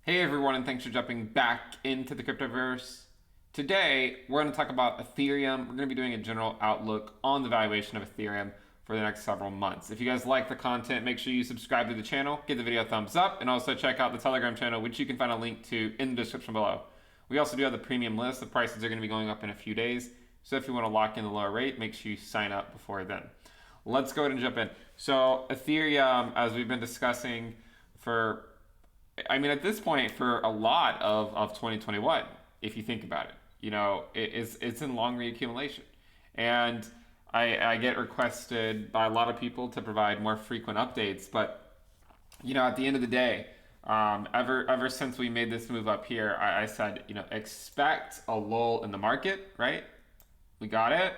Hey everyone, and thanks for jumping back into the cryptoverse. Today, we're going to talk about Ethereum. We're going to be doing a general outlook on the valuation of Ethereum for the next several months. If you guys like the content, make sure you subscribe to the channel, give the video a thumbs up, and also check out the Telegram channel, which you can find a link to in the description below. We also do have the premium list. The prices are going to be going up in a few days, so if you want to lock in the lower rate, make sure you sign up before then. Let's go ahead and jump in. So, Ethereum, as we've been discussing for at this point, for a lot of 2021, if you think about it, it's in long reaccumulation. And I get requested by a lot of people to provide more frequent updates. But, at the end of the day, ever since we made this move up here, I said, expect a lull in the market, right? We got it.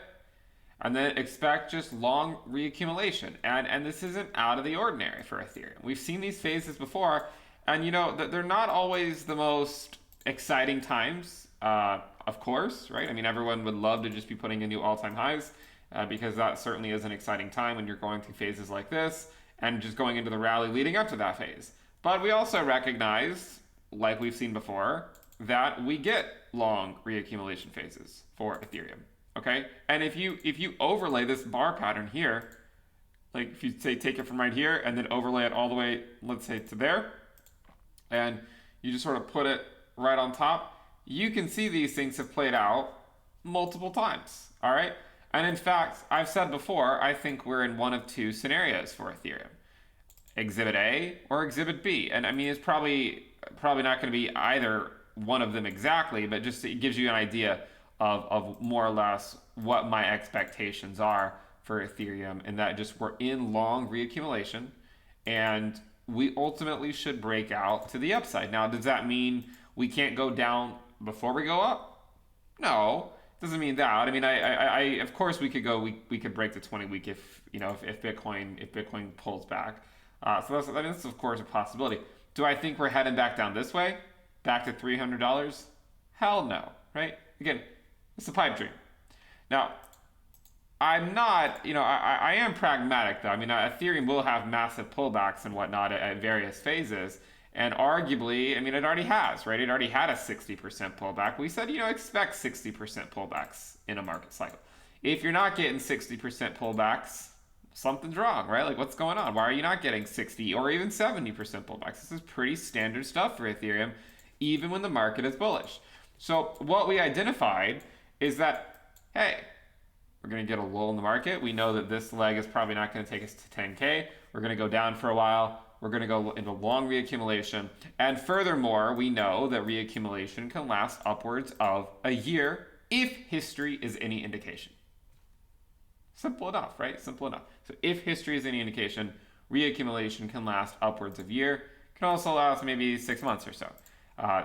And then expect just long reaccumulation. And this isn't out of the ordinary for Ethereum. We've seen these phases before, and they're not always the most exciting times, of course, right? I mean, everyone would love to just be putting in new all-time highs, because that certainly is an exciting time when you're going through phases like this and just going into the rally leading up to that phase. But we also recognize, like we've seen before, that we get long reaccumulation phases for Ethereum. Okay, and if you overlay this bar pattern here, like if you say take it from right here and then overlay it all the way, let's say to there, and you just sort of put it right on top, you can see these things have played out multiple times. All right, and in fact, I've said before, I think we're in one of two scenarios for Ethereum: Exhibit A or Exhibit B. And I mean, it's probably not going to be either one of them exactly, but just it gives you an idea of more or less what my expectations are for Ethereum, and that just we're in long reaccumulation, and we ultimately should break out to the upside. Now, does that mean we can't go down before we go up? No, it doesn't mean that. I mean, I of course we could go. We could break the 20-week if Bitcoin pulls back. That's of course a possibility. Do I think we're heading back down this way, back to $300? Hell no, right? Again, it's a pipe dream. Now, I'm not, I am pragmatic though. I mean, Ethereum will have massive pullbacks and whatnot at various phases. And arguably, I mean, it already has, right? It already had a 60% pullback. We said, expect 60% pullbacks in a market cycle. If you're not getting 60% pullbacks, something's wrong, right? Like, what's going on? Why are you not getting 60 or even 70% pullbacks? This is pretty standard stuff for Ethereum, even when the market is bullish. So, what we identified is that, hey, we're going to get a lull in the market. We know that this leg is probably not going to take us to 10K. We're going to go down for a while. We're going to go into long reaccumulation. And furthermore, we know that reaccumulation can last upwards of a year if history is any indication. Simple enough, right? Simple enough. So if history is any indication, reaccumulation can last upwards of a year. It can also last maybe 6 months or so.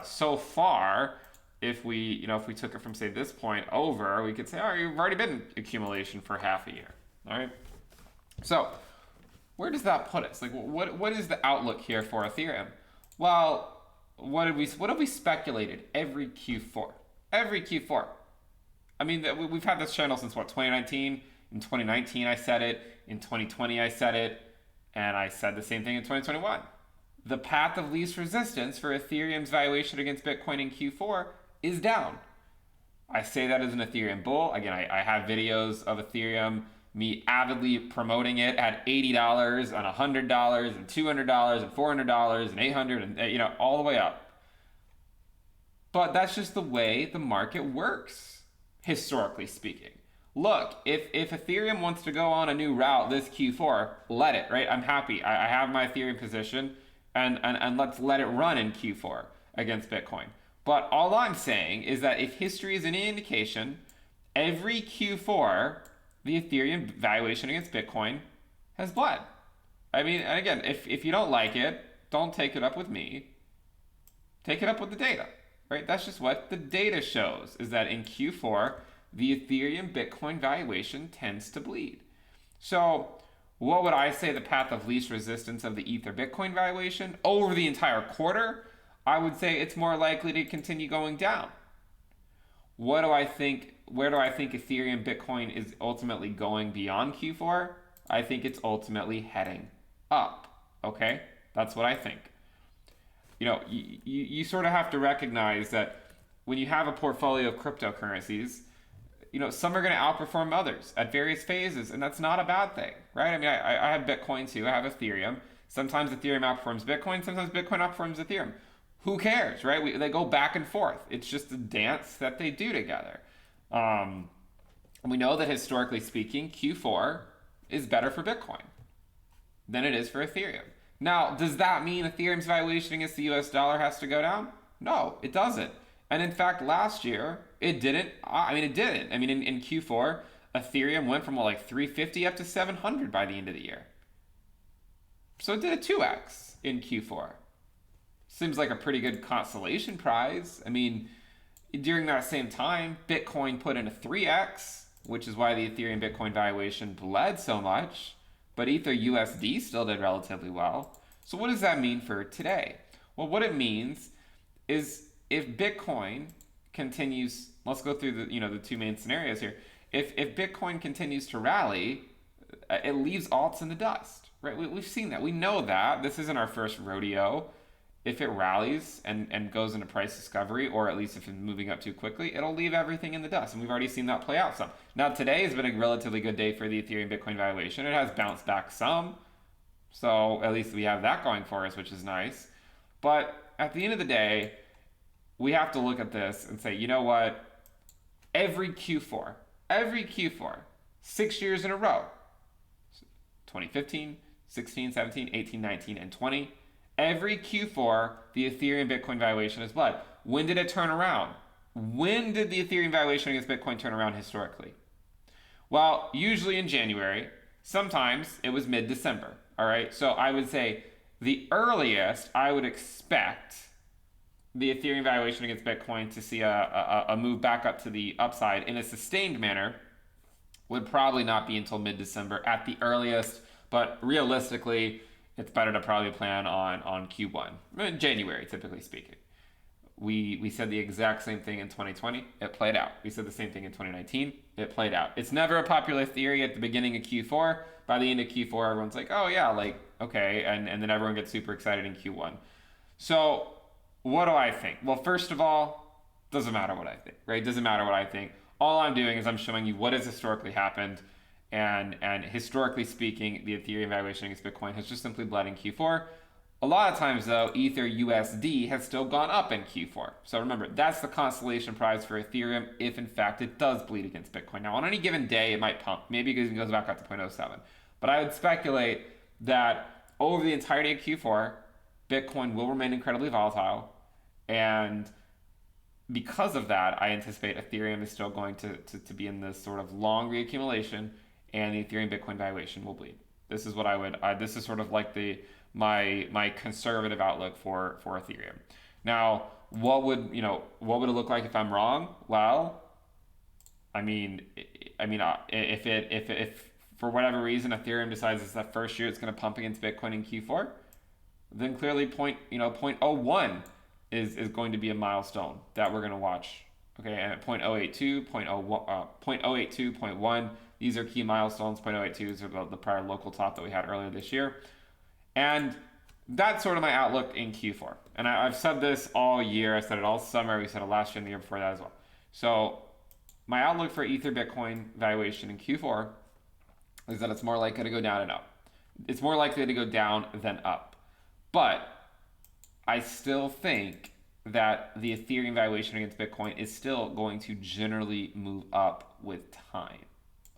So far, if we took it from, say, this point over, we could say, oh, you've already been in accumulation for half a year. All right. So where does that put us? Like, what is the outlook here for Ethereum? Well, what have we speculated every Q4? Every Q4. I mean, we've had this channel since what, 2019? In 2019, I said it. In 2020, I said it. And I said the same thing in 2021. The path of least resistance for Ethereum's valuation against Bitcoin in Q4 is down. I say that as an Ethereum bull. Again, I have videos of Ethereum, me avidly promoting it at $80 and $100 and $200 and $400 and $800 and all the way up. But that's just the way the market works, historically speaking. Look, if Ethereum wants to go on a new route this Q4, let it, right? I'm happy. I have my Ethereum position, and let's let it run in Q4 against Bitcoin. But all I'm saying is that if history is any indication, every Q4, the Ethereum valuation against Bitcoin has bled. I mean, and again, if you don't like it, don't take it up with me. Take it up with the data, right? That's just what the data shows, is that in Q4, the Ethereum Bitcoin valuation tends to bleed. So what would I say the path of least resistance of the Ether Bitcoin valuation over the entire quarter? I would say it's more likely to continue going down. What do I think? Where do I think Ethereum Bitcoin is ultimately going beyond Q4? I think it's ultimately heading up. Okay? That's what I think. you sort of have to recognize that when you have a portfolio of cryptocurrencies, some are going to outperform others at various phases, and that's not a bad thing, right? I mean, I have Bitcoin too. I have Ethereum. Sometimes Ethereum outperforms Bitcoin. Sometimes Bitcoin outperforms Ethereum. Who cares, right? They go back and forth. It's just a dance that they do together. And we know that historically speaking, Q4 is better for Bitcoin than it is for Ethereum. Now, does that mean Ethereum's valuation against the US dollar has to go down? No, it doesn't. And in fact, last year, it didn't. It didn't. I mean, in Q4, Ethereum went from like 350 up to 700 by the end of the year. So it did a 2x in Q4. Seems like a pretty good consolation prize. I mean, during that same time, Bitcoin put in a 3x, which is why the Ethereum Bitcoin valuation bled so much. But Ether USD still did relatively well. So what does that mean for today? Well, what it means is if Bitcoin continues, let's go through the two main scenarios here. If Bitcoin continues to rally, it leaves alts in the dust, right? We've seen that. We know that. This isn't our first rodeo. If it rallies and goes into price discovery, or at least if it's moving up too quickly, it'll leave everything in the dust. And we've already seen that play out some. Now, today has been a relatively good day for the Ethereum Bitcoin valuation. It has bounced back some. So at least we have that going for us, which is nice. But at the end of the day, we have to look at this and say, you know what? Every Q4, 6 years in a row, 2015, 16, 17, 18, 19, and 20, every Q4, the Ethereum Bitcoin valuation has bled. When did it turn around? When did the Ethereum valuation against Bitcoin turn around historically? Well, usually in January. Sometimes it was mid-December. All right. So I would say the earliest I would expect the Ethereum valuation against Bitcoin to see a move back up to the upside in a sustained manner would probably not be until mid-December at the earliest. But realistically, it's better to probably plan on Q1, January, typically speaking. We said the exact same thing in 2020. It played out. We said the same thing in 2019. It played out. It's never a popular theory at the beginning of Q4. By the end of Q4, everyone's like, oh yeah, like, okay. And then everyone gets super excited in Q1. So what do I think? Well, first of all, doesn't matter what I think, right? Doesn't matter what I think. All I'm doing is I'm showing you what has historically happened. And historically speaking, the Ethereum valuation against Bitcoin has just simply bled in Q4. A lot of times, though, Ether USD has still gone up in Q4. So remember, that's the consolation prize for Ethereum if, in fact, it does bleed against Bitcoin. Now, on any given day, it might pump. Maybe it goes back up to 0.07. But I would speculate that over the entirety of Q4, Bitcoin will remain incredibly volatile. And because of that, I anticipate Ethereum is still going to be in this sort of long reaccumulation, and the Ethereum Bitcoin valuation will bleed. This is what I would. This is sort of like my conservative outlook for Ethereum. Now, what would it look like if I'm wrong? Well, if for whatever reason Ethereum decides it's that first year it's going to pump against Bitcoin in Q4, then clearly 0.01 is going to be a milestone that we're going to watch. Okay, and at 0.082, 0.1, these are key milestones. 0.082 is about the prior local top that we had earlier this year. And that's sort of my outlook in Q4. And I've said this all year. I said it all summer. We said it last year and the year before that as well. So my outlook for Ether Bitcoin valuation in Q4 is that it's more likely to go down and up. It's more likely to go down than up. But I still think that the Ethereum valuation against Bitcoin is still going to generally move up with time.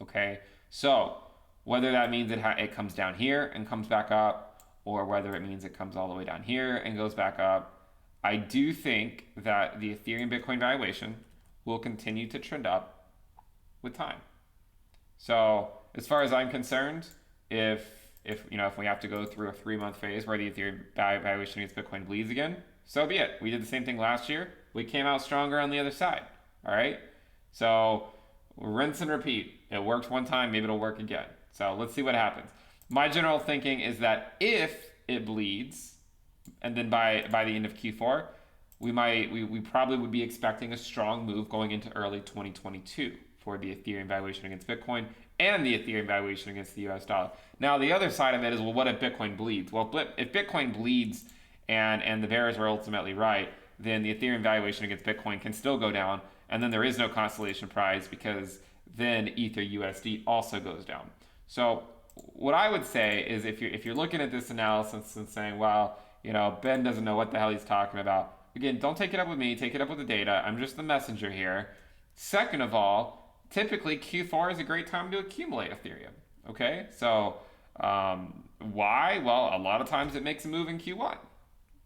Okay? So whether that means it comes down here and comes back up, or whether it means it comes all the way down here and goes back up, I do think that the Ethereum Bitcoin valuation will continue to trend up with time. So as far as I'm concerned, if we have to go through a 3-month phase where the Ethereum valuation against Bitcoin bleeds again, so be it. We did the same thing last year. We came out stronger on the other side. All right? So rinse and repeat. It worked one time, maybe it'll work again. So let's see what happens. My general thinking is that if it bleeds, and then by the end of Q4, we probably would be expecting a strong move going into early 2022 for the Ethereum valuation against Bitcoin and the Ethereum valuation against the US dollar. Now, the other side of it is, well, what if Bitcoin bleeds? Well, if Bitcoin bleeds and the bears are ultimately right, then the Ethereum valuation against Bitcoin can still go down, and then there is no consolation prize because then Ether USD also goes down. So what I would say is if you're looking at this analysis and saying, well, Ben doesn't know what the hell he's talking about. Again, don't take it up with me, take it up with the data. I'm just the messenger here. Second of all, typically Q4 is a great time to accumulate Ethereum. Okay, so why? Well, a lot of times it makes a move in Q1.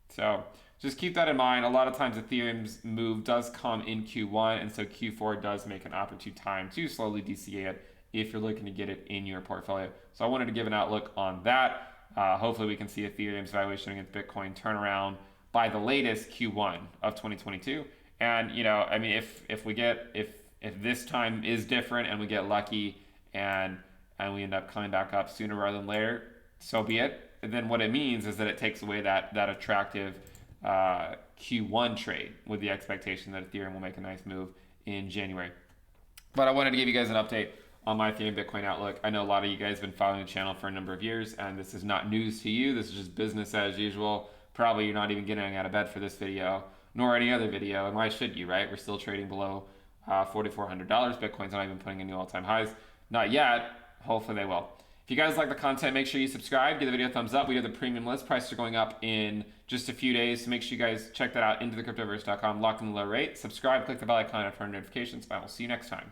So just keep that in mind. A lot of times Ethereum's move does come in Q1, and so Q4 does make an opportune time to slowly DCA it if you're looking to get it in your portfolio. So I wanted to give an outlook on that. Hopefully we can see Ethereum's valuation against Bitcoin turn around by the latest Q1 of 2022. And I mean, if this time is different and we get lucky and we end up coming back up sooner rather than later, so be it. And then what it means is that it takes away that attractive Q1 trade with the expectation that Ethereum will make a nice move in January. But I wanted to give you guys an update on my Ethereum Bitcoin outlook. I know a lot of you guys have been following the channel for a number of years, and this is not news to you. This is just business as usual. Probably you're not even getting out of bed for this video, nor any other video, and why should you, right? We're still trading below $4,400. Bitcoin's not even putting in new all-time highs. Not yet. Hopefully they will. If you guys like the content, make sure you subscribe, give the video a thumbs up. We have the premium list. Prices are going up in just a few days, so make sure you guys check that out, intothecryptoverse.com, locked in the low rate. Subscribe, click the bell icon, and turn notifications. I will see you next time.